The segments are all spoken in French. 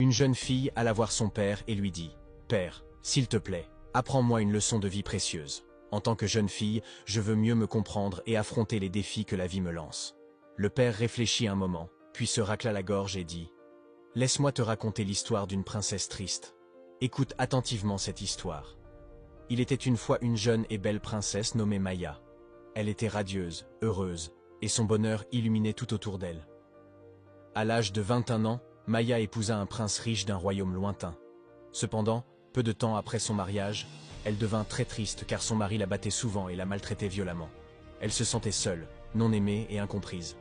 Une jeune fille alla voir son père et lui dit « Père, s'il te plaît, apprends-moi une leçon de vie précieuse. En tant que jeune fille, je veux mieux me comprendre et affronter les défis que la vie me lance. » Le père réfléchit un moment, puis se racla la gorge et dit « Laisse-moi te raconter l'histoire d'une princesse triste. Écoute attentivement cette histoire. Il était une fois une jeune et belle princesse nommée Maya. Elle était radieuse, heureuse, et son bonheur illuminait tout autour d'elle. À l'âge de 21 ans, Maya épousa un prince riche d'un royaume lointain. Cependant, peu de temps après son mariage, elle devint très triste car son mari la battait souvent et la maltraitait violemment. Elle se sentait seule, non aimée et incomprise.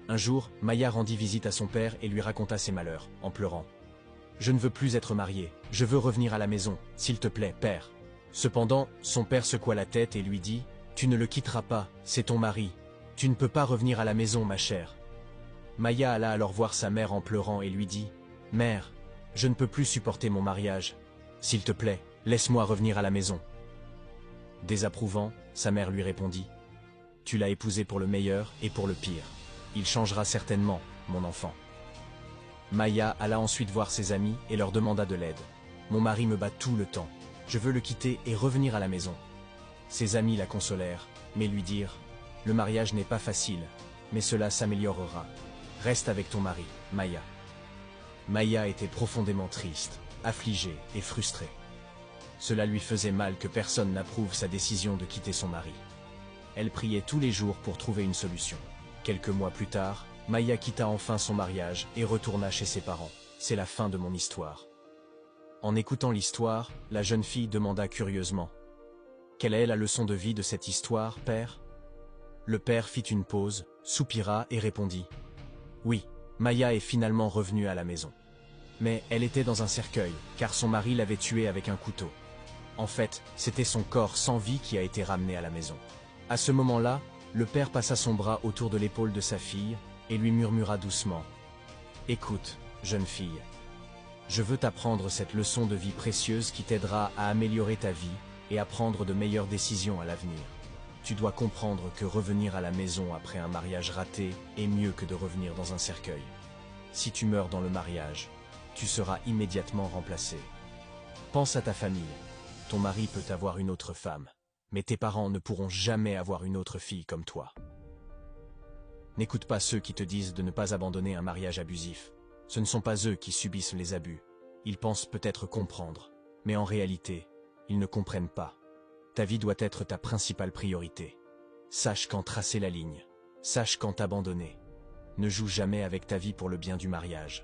Un jour, Maya rendit visite à son père et lui raconta ses malheurs, en pleurant. « Je ne veux plus être mariée, je veux revenir à la maison, s'il te plaît, père. » Cependant, son père secoua la tête et lui dit « Tu ne le quitteras pas, c'est ton mari. Tu ne peux pas revenir à la maison, ma chère. » Maya alla alors voir sa mère en pleurant et lui dit « Mère, je ne peux plus supporter mon mariage. S'il te plaît, laisse-moi revenir à la maison. » Désapprouvant, sa mère lui répondit « Tu l'as épousé pour le meilleur et pour le pire. Il changera certainement, mon enfant. » Maya alla ensuite voir ses amis et leur demanda de l'aide. « Mon mari me bat tout le temps. Je veux le quitter et revenir à la maison. » Ses amis la consolèrent, mais lui dirent « Le mariage n'est pas facile, mais cela s'améliorera. Reste avec ton mari, Maya. » Maya était profondément triste, affligée et frustrée. Cela lui faisait mal que personne n'approuve sa décision de quitter son mari. Elle priait tous les jours pour trouver une solution. Quelques mois plus tard, Maya quitta enfin son mariage et retourna chez ses parents. C'est la fin de mon histoire. En écoutant l'histoire, la jeune fille demanda curieusement « Quelle est la leçon de vie de cette histoire, père ?» Le père fit une pause, soupira et répondit « Oui, Maya est finalement revenue à la maison. Mais elle était dans un cercueil, car son mari l'avait tuée avec un couteau. En fait, c'était son corps sans vie qui a été ramené à la maison. » À ce moment-là, le père passa son bras autour de l'épaule de sa fille et lui murmura doucement « Écoute, jeune fille, je veux t'apprendre cette leçon de vie précieuse qui t'aidera à améliorer ta vie et à prendre de meilleures décisions à l'avenir. Tu dois comprendre que revenir à la maison après un mariage raté est mieux que de revenir dans un cercueil. Si tu meurs dans le mariage, tu seras immédiatement remplacé. Pense à ta famille. Ton mari peut avoir une autre femme, mais tes parents ne pourront jamais avoir une autre fille comme toi. N'écoute pas ceux qui te disent de ne pas abandonner un mariage abusif. Ce ne sont pas eux qui subissent les abus. Ils pensent peut-être comprendre, mais en réalité, ils ne comprennent pas. Ta vie doit être ta principale priorité. Sache quand tracer la ligne. Sache quand t'abandonner. Ne joue jamais avec ta vie pour le bien du mariage.